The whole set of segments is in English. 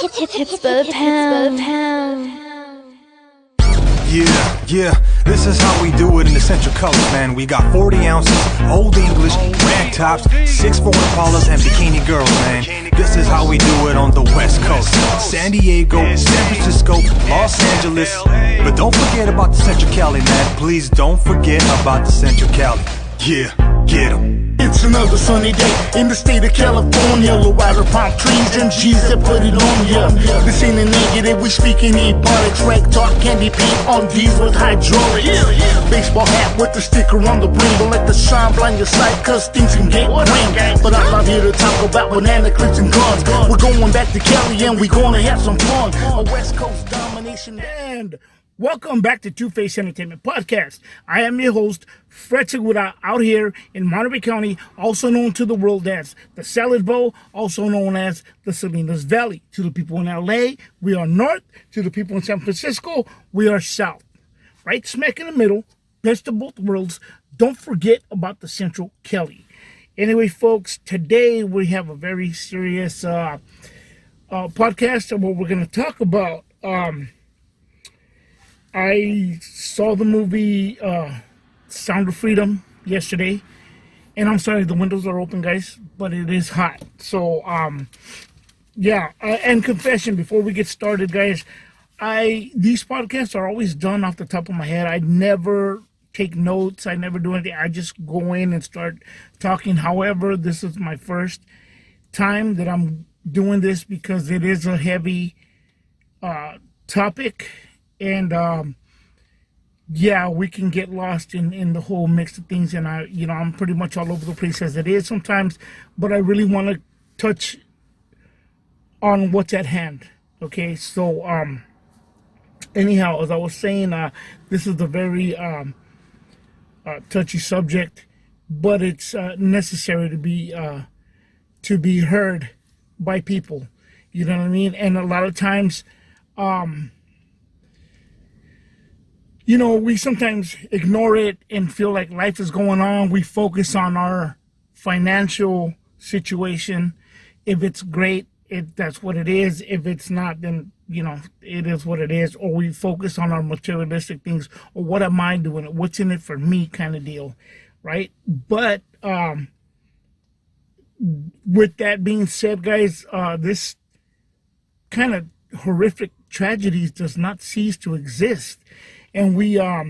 Pittsburgh Pound. Yeah, this is how we do it in the Central Colors, man. We got 40 ounces, Old English, rag tops, 6'4" Impalas, and bikini girls, man. This is how we do it on the West Coast. San Diego, San Francisco, Los Angeles. But don't forget about the Central Cali, man. Please don't forget about the Central Cali. Yeah, get 'em. It's another sunny day in the state of California. Low rider palm trees and G's that put it on ya. This ain't a negative, we speaking ebonics. Rag talk, candy paint on D's with hydraulics. Baseball hat with the sticker on the brim. Don't let the sun blind your sight, cause things can get grim. But I'm not here to talk about banana clips and guns. We're going back to Cali and we're gonna have some fun. A West Coast domination. And welcome back to Two-Face Entertainment Podcast. I am your host, Fred Segura, out here in Monterey County, also known to the world as the Salad Bowl, also known as the Salinas Valley. To the people in LA, we are north. To the people in San Francisco, we are south. Right smack in the middle, best of both worlds. Don't forget about the Central Cali. Anyway, folks, today we have a very serious podcast of what we're going to talk about. I saw the movie Sound of Freedom yesterday, and I'm sorry the windows are open, guys, but it is hot. So, and confession before we get started, guys, these podcasts are always done off the top of my head. I never take notes. I never do anything. I just go in and start talking. However, this is my first time that I'm doing this because it is a heavy topic. And, we can get lost in the whole mix of things. And I'm pretty much all over the place as it is sometimes, but I really want to touch on what's at hand. Okay. So, anyhow, as I was saying, this is a very, touchy subject, but it's, necessary to be heard by people. You know what I mean? And a lot of times, we sometimes ignore it and feel like life is going on. We focus on our financial situation. If it's great, that's what it is. If it's not, then, it is what it is. Or we focus on our materialistic things. Or what am I doing? What's in it for me kind of deal, right? But with that being said, guys, this kind of horrific tragedies does not cease to exist. And we, a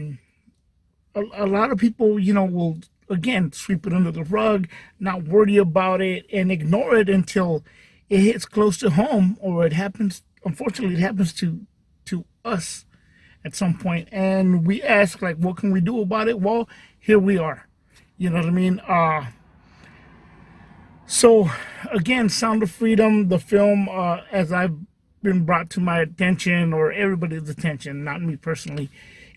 lot of people, will, again, sweep it under the rug, not worry about it, and ignore it until it hits close to home, or it happens, unfortunately, it happens to us at some point. And we ask, like, what can we do about it? Well, here we are. You know what I mean? So, again, Sound of Freedom, the film, as I've been brought to my attention, or everybody's attention, not me personally.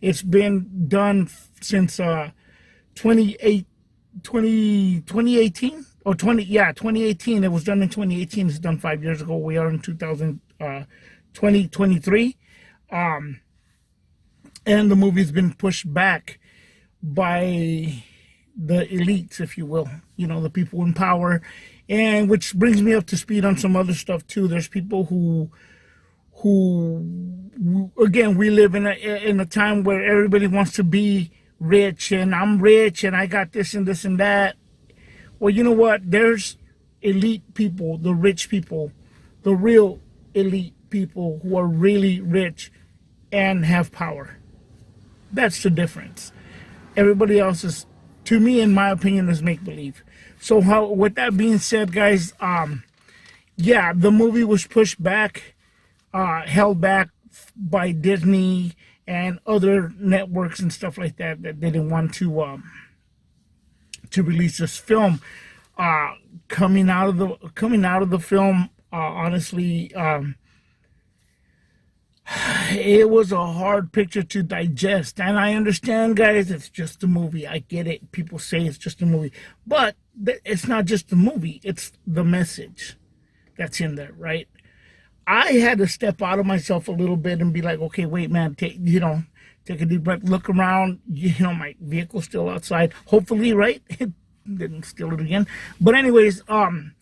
It's been done since 2018 or 2018. It was done in 2018. It's done 5 years ago. We are in 2023. And the movie's been pushed back by the elites, if you will, the people in power. And which brings me up to speed on some other stuff too. There's people who again, we live in a time where everybody wants to be rich, and I'm rich and I got this and this and that. Well, you know what? There's elite people, the rich people, the real elite people who are really rich and have power. That's the difference. Everybody else is, to me, in my opinion, is make-believe. So with that being said, guys, the movie was pushed back, held back by Disney and other networks and stuff like that they didn't want to release this film. Coming out of the film, honestly, it was a hard picture to digest. And I understand, guys, it's just a movie. I get it. People say it's just a movie, but it's not just a movie. It's the message that's in there, right? I had to step out of myself a little bit and be like, okay, wait, man, take a deep breath, look around. My vehicle's still outside. Hopefully, right? Didn't steal it again. But anyways, my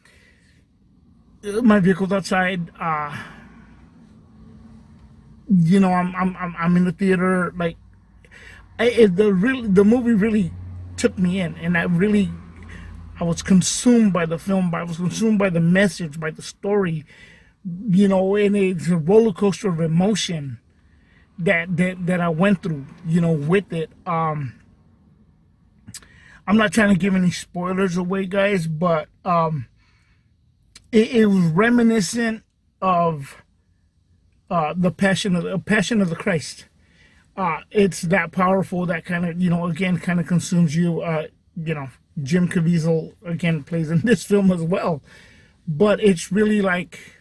vehicle's outside. you know, I'm in the theater, like, the movie really took me in, and I was consumed by the film. I was consumed by the message, by the story, you know, and it's a roller coaster of emotion that I went through, you know, with it. I'm not trying to give any spoilers away, guys, but it was reminiscent of the Passion of the Christ. It's that powerful, that kind of, you know, again, kind of consumes you. You know, Jim Caviezel again plays in this film as well, but it's really like,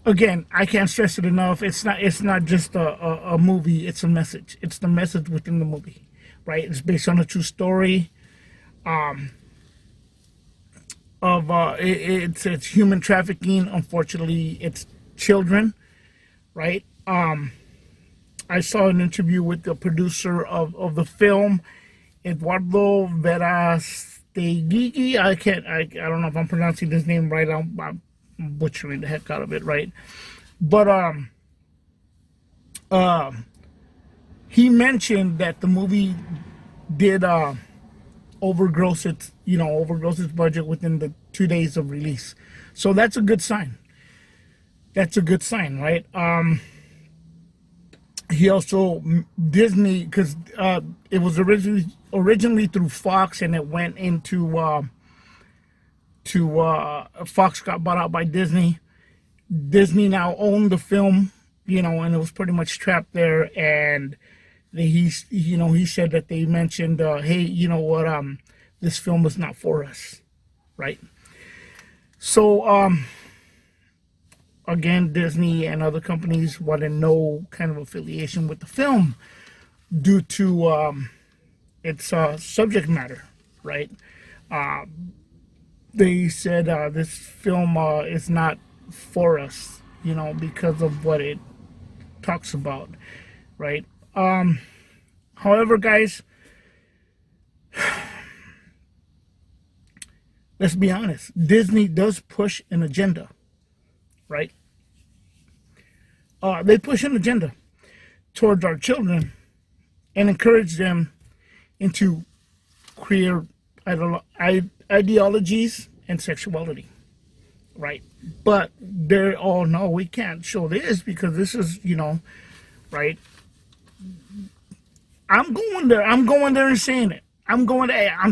again, I can't stress it enough. It's not just a movie. It's a message. It's the message within the movie, right? It's based on a true story. It's human trafficking. Unfortunately, it's children, right? I saw an interview with the producer of the film, Eduardo Verastegui. I don't know if I'm pronouncing his name right. I'm butchering the heck out of it, right? But he mentioned that the movie did overgross its budget within the 2 days of release. So that's a good sign. That's a good sign, right? He also, Disney, because it was originally through Fox, and it went into Fox got bought out by Disney. Disney now owned the film, you know, and it was pretty much trapped there. And he said that they mentioned, hey, you know what, this film is not for us, right? So, again, Disney and other companies wanted no kind of affiliation with the film due to its subject matter, right? They said this film is not for us, you know, because of what it talks about, right? However, guys, let's be honest. Disney does push an agenda, right? They push an agenda towards our children and encourage them into queer ideologies and sexuality, right? But they're all, no, we can't show this because this is, you know, right? I'm going there and saying it. I'm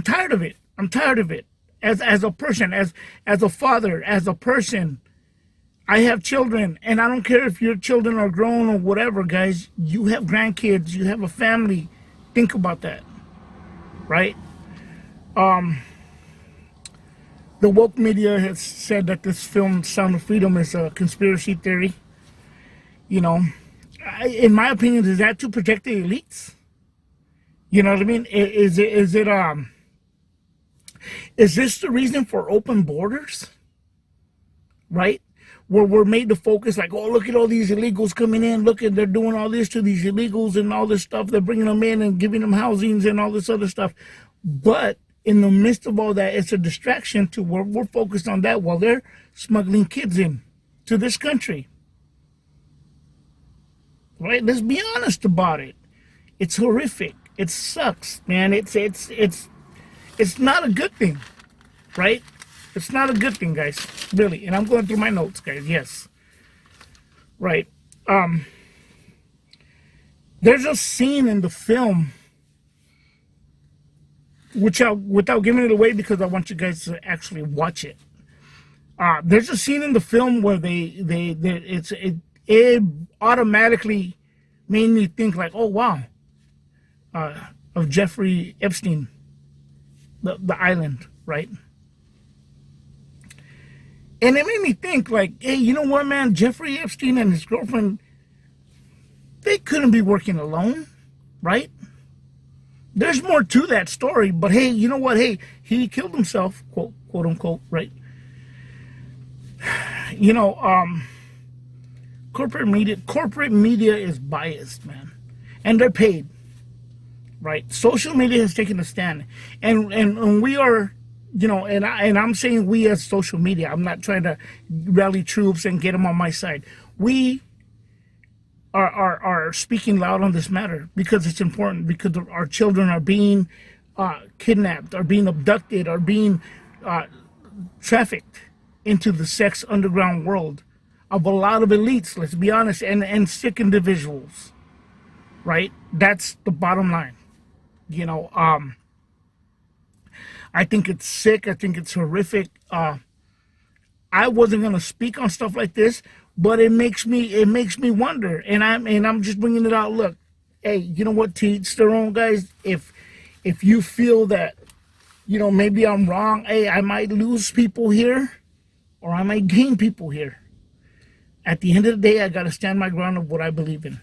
tired of it. I'm tired of it. As a person, as a father, as a person, I have children, and I don't care if your children are grown or whatever, guys. You have grandkids, you have a family. Think about that, right? The woke media has said that this film, Sound of Freedom, is a conspiracy theory. You know, in my opinion, is that to protect the elites? You know what I mean? Is this the reason for open borders? Right? Where we're made to focus like, oh, look at all these illegals coming in. Look at, they're doing all this to these illegals and all this stuff. They're bringing them in and giving them housings and all this other stuff. But in the midst of all that, it's a distraction to where we're focused on that while they're smuggling kids in to this country. Right? Let's be honest about it. It's horrific. It sucks, man. It's not a good thing, right? It's not a good thing, guys. Really. And I'm going through my notes, guys. Yes. Right. There's a scene in the film, without giving it away because I want you guys to actually watch it. There's a scene in the film where it automatically made me think like, oh wow, of Jeffrey Epstein, the island, right? And it made me think like, hey, you know what, man? Jeffrey Epstein and his girlfriend, they couldn't be working alone, right? There's more to that story, but hey, you know what? Hey, he killed himself, quote unquote, right? You know, corporate media is biased, man, and they're paid, right? Social media has taken a stand, and we are, you know, and I'm saying we as social media. I'm not trying to rally troops and get them on my side. We are speaking loud on this matter because it's important, because our children are being kidnapped, are being abducted, are being trafficked into the sex underground world of a lot of elites, let's be honest, and sick individuals, right? That's the bottom line. You know, I think it's sick. I think it's horrific. I wasn't gonna speak on stuff like this, but it makes me wonder, and I'm just bringing it out. Look, hey, you know what? To each their own, guys. If you feel that, you know, maybe I'm wrong, hey, I might lose people here, or I might gain people here. At the end of the day, I gotta stand my ground of what I believe in,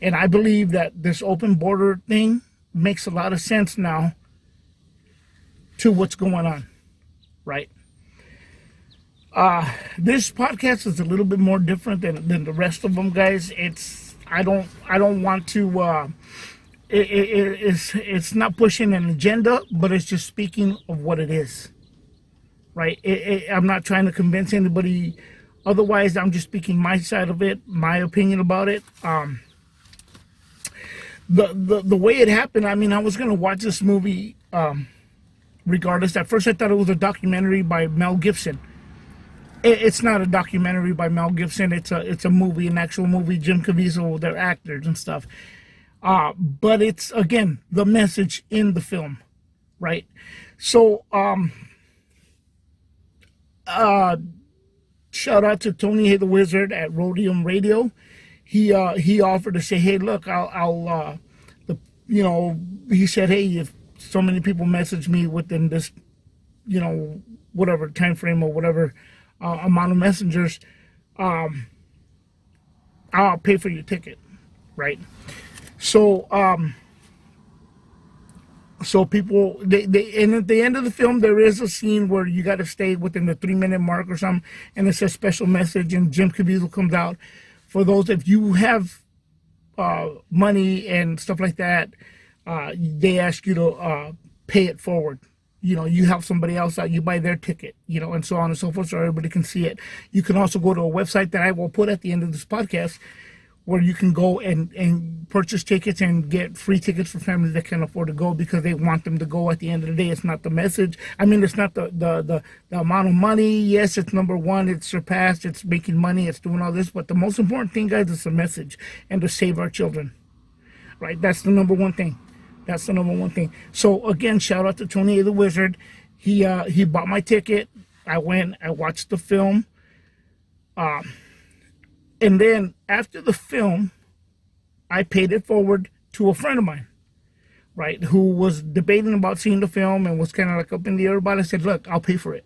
and I believe that this open border thing makes a lot of sense now to what's going on, right? This podcast is a little bit more different than the rest of them, guys. I don't want to it's not pushing an agenda, but it's just speaking of what it is, right? I'm not trying to convince anybody otherwise. I'm just speaking my side of it, my opinion about it. The way it happened, I mean, I was gonna watch this movie regardless. At first I thought it was a documentary by Mel Gibson. It's not a documentary by Mel Gibson. It's a movie, an actual movie. Jim Caviezel, they're actors and stuff. But it's, again, the message in the film, right? So, shout out to Tony the Wizard at Rhodium Radio. He offered to say, hey, look, you know, he said, hey, if so many people message me within this, you know, whatever time frame or whatever amount of messengers, I'll pay for your ticket, right? So so people, and at the end of the film, there is a scene where you got to stay within the 3-minute mark or something, and it's a special message, and Jim Caviezel comes out. For those, if you have money and stuff like that, they ask you to pay it forward. You know, you help somebody else out, you buy their ticket, you know, and so on and so forth, so everybody can see it. You can also go to a website that I will put at the end of this podcast, where you can go and purchase tickets and get free tickets for families that can't afford to go because they want them to go. At the end of the day, it's not the message. I mean, it's not the amount of money. Yes, it's number one. It's surpassed. It's making money. It's doing all this. But the most important thing, guys, is the message and to save our children. Right? That's the number one thing. That's the number one thing. So, again, shout out to Tony the Wizard. He bought my ticket. I went. I watched the film. And then after the film, I paid it forward to a friend of mine, right, who was debating about seeing the film and was kind of like up in the air about it. I said, look, I'll pay for it.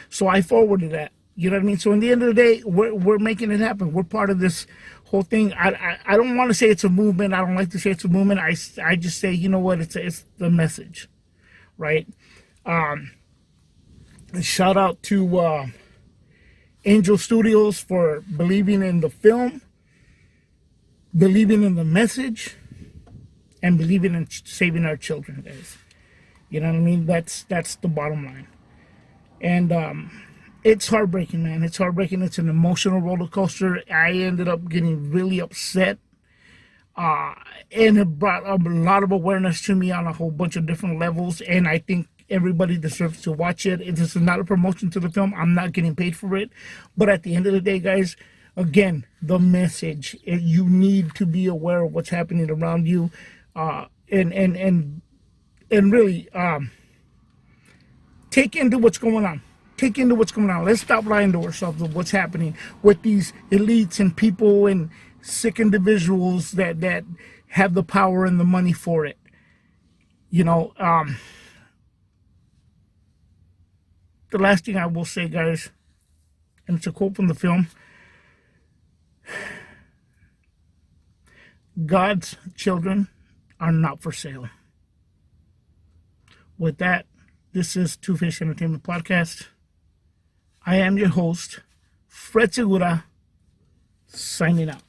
So I forwarded that. You know what I mean? So in the end of the day, we're making it happen. We're part of this whole thing. I don't want to say it's a movement. I don't like to say it's a movement. I just say, you know what? It's the message, right? Shout out to Angel Studios for believing in the film, believing in the message, and believing in saving our children, guys. You know what I mean? That's the bottom line. And it's heartbreaking, man. It's heartbreaking. It's an emotional roller coaster. I ended up getting really upset. And it brought a lot of awareness to me on a whole bunch of different levels. And I think everybody deserves to watch it. This is not a promotion to the film. I'm not getting paid for it. But at the end of the day, guys, again, the message. You need to be aware of what's happening around you. And really take into what's going on. Take into what's going on. Let's stop lying to ourselves of what's happening with these elites and people and sick individuals that have the power and the money for it. You know, the last thing I will say, guys, and it's a quote from the film: God's children are not for sale. With that, this is Two Fish Entertainment Podcast. I am your host, Fred Segura, signing out.